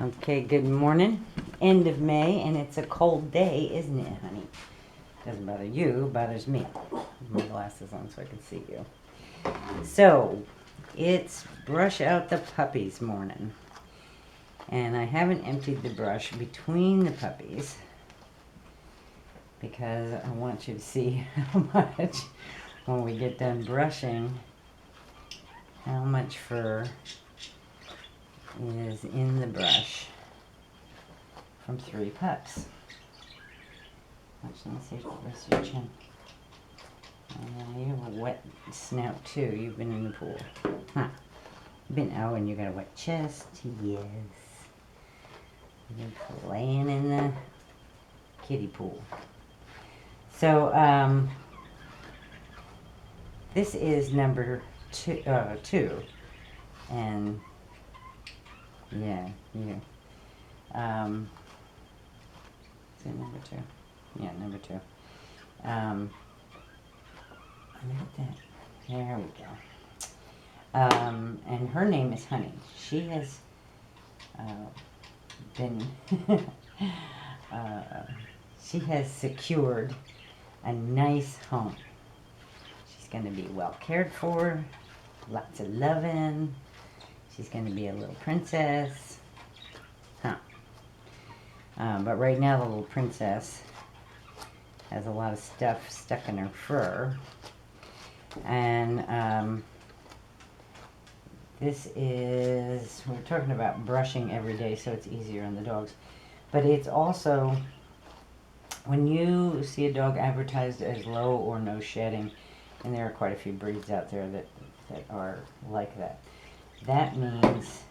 Okay, good morning. End of May, and it's a cold day, isn't it, honey? Doesn't bother you, bothers me. Put my glasses on so I can see you. So, it's brush out the puppies morning. And I haven't emptied the brush between the puppies because I want you to see how much, when we get done brushing, how much fur is in the brush from 3 pups. Watch, let me see the rest of your chin. You have a wet snout too. You've been in the pool. Huh. You've been out and you got a wet chest. Yes. You've been playing in the kiddie pool. So, this is number two. And yeah, you. Is it number 2? Yeah, number 2. Look at that. There we go. And her name is Honey. She has been, she has secured a nice home. She's going to be well cared for, lots of loving. She's going to be a little princess. Huh. But right now the little princess has a lot of stuff stuck in her fur. And this is, we're talking about brushing every day so it's easier on the dogs. But it's also, when you see a dog advertised as low or no shedding, and there are quite a few breeds out there that are like that, that means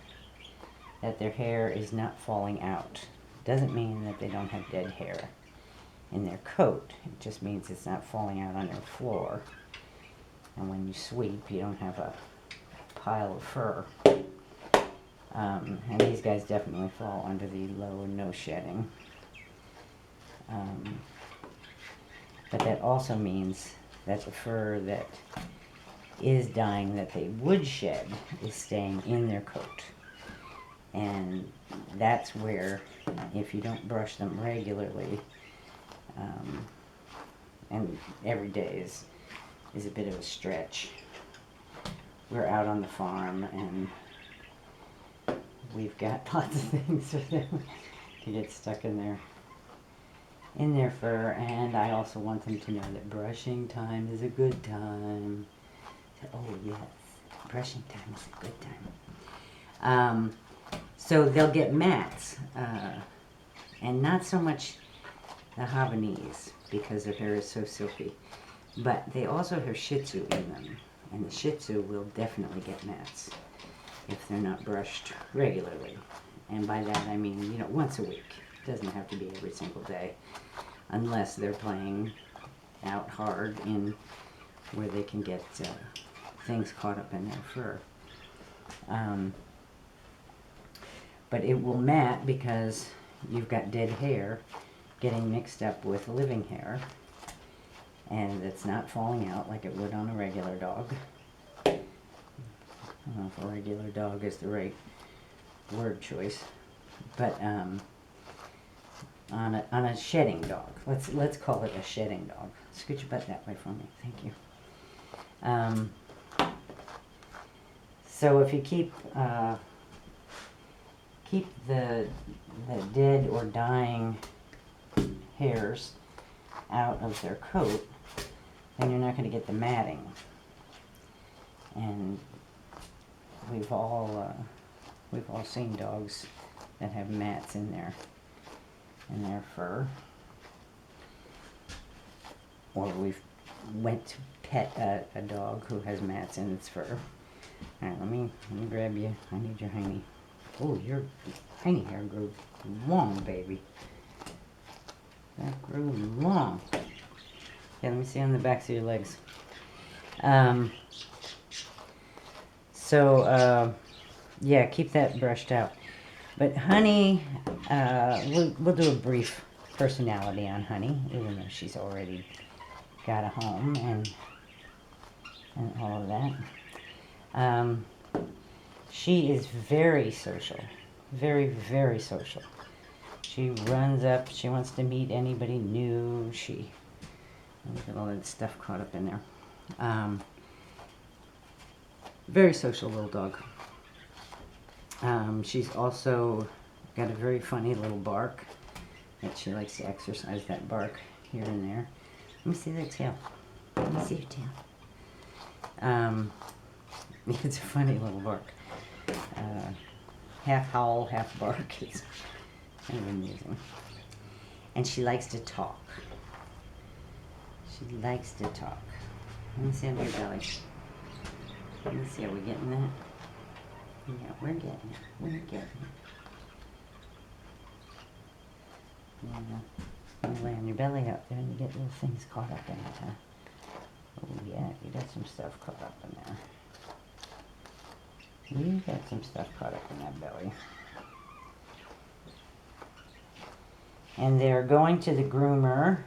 that their hair is not falling out. Doesn't mean that they don't have dead hair in their coat. It just means it's not falling out on their floor. And when you sweep, you don't have a pile of fur. And these guys definitely fall under the low and no shedding. But that also means that the fur that is dying that they would shed is staying in their coat. And that's where, if you don't brush them regularly, and every day is a bit of a stretch. We're out on the farm and we've got lots of things for them to get stuck in their fur, and I also want them to know that brushing time is a good time. Oh yes, brushing time is a good time. So they'll get mats, and not so much the Havanese because their hair is so silky, but they also have Shih Tzu in them, and the Shih Tzu will definitely get mats if they're not brushed regularly. And by that I mean, once a week. It doesn't have to be every single day, unless they're playing out hard in where they can get things caught up in their fur. But it will mat because you've got dead hair getting mixed up with living hair, and it's not falling out like it would on a regular dog. I don't know if a regular dog is the right word choice, but on a shedding dog, let's call it a shedding dog. Scoot your butt that way for me, thank you. So if you keep the dead or dying hairs out of their coat, then you're not going to get the matting. And we've all seen dogs that have mats in their fur, or we've went to pet a dog who has mats in its fur. All right, let me grab you. I need your hiney. Oh, your hiney hair grew long, baby. That grew long. Yeah, let me see on the backs of your legs. Yeah, keep that brushed out. But Honey, we'll do a brief personality on Honey, even though she's already got a home and all of that. She is very social, Very, very social. She runs up. She wants to meet anybody new. Look at all that stuff caught up in there. Very social little dog. She's also got a very funny little bark that she likes to exercise that bark here and there. Let me see that tail. Let me see your tail. It's a funny little bark. Half howl, half bark. It's kind of amusing. And she likes to talk. She likes to talk. Let me see under your belly. Let me see, are we getting that? Yeah, we're getting it. We're getting it. Yeah. You lay on your belly out there and you get little things caught up in it, huh? Oh yeah, you got some stuff caught up in there. You got some stuff caught up in that belly. And they're going to the groomer.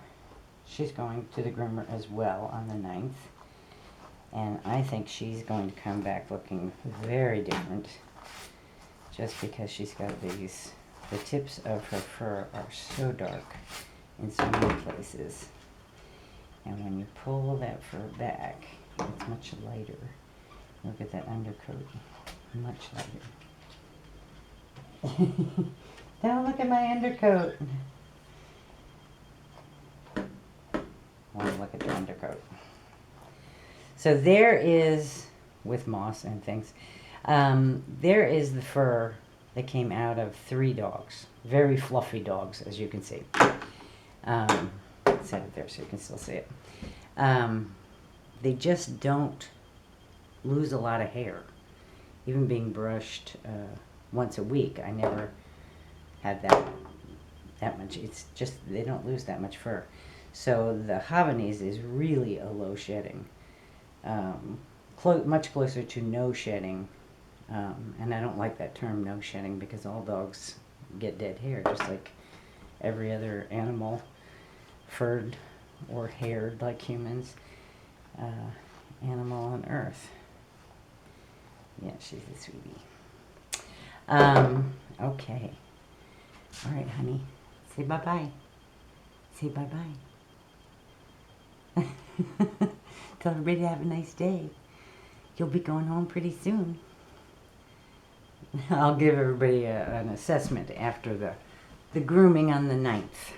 She's going to the groomer as well on the 9th. And I think she's going to come back looking very different. Just because she's got these, the tips of her fur are so dark in so many places. And when you pull that fur back, it's much lighter. Look at that undercoat, much lighter. Don't look at my undercoat. Want to look at the undercoat. So there is, with moss and things, there is the fur that came out of 3 dogs. Very fluffy dogs, as you can see. Set it there so you can still see it. They just don't lose a lot of hair. Even being brushed once a week, I never had that much. It's just, they don't lose that much fur. So the Havanese is really a low shedding. Much closer to no shedding. And I don't like that term, no shedding, because all dogs get dead hair, just like every other animal, furred or haired like humans, animal on earth. Yeah, she's a sweetie. Okay. All right, honey. Say bye-bye. Say bye-bye. Tell everybody to have a nice day. You'll be going home pretty soon. I'll give everybody an assessment after the grooming on the 9th.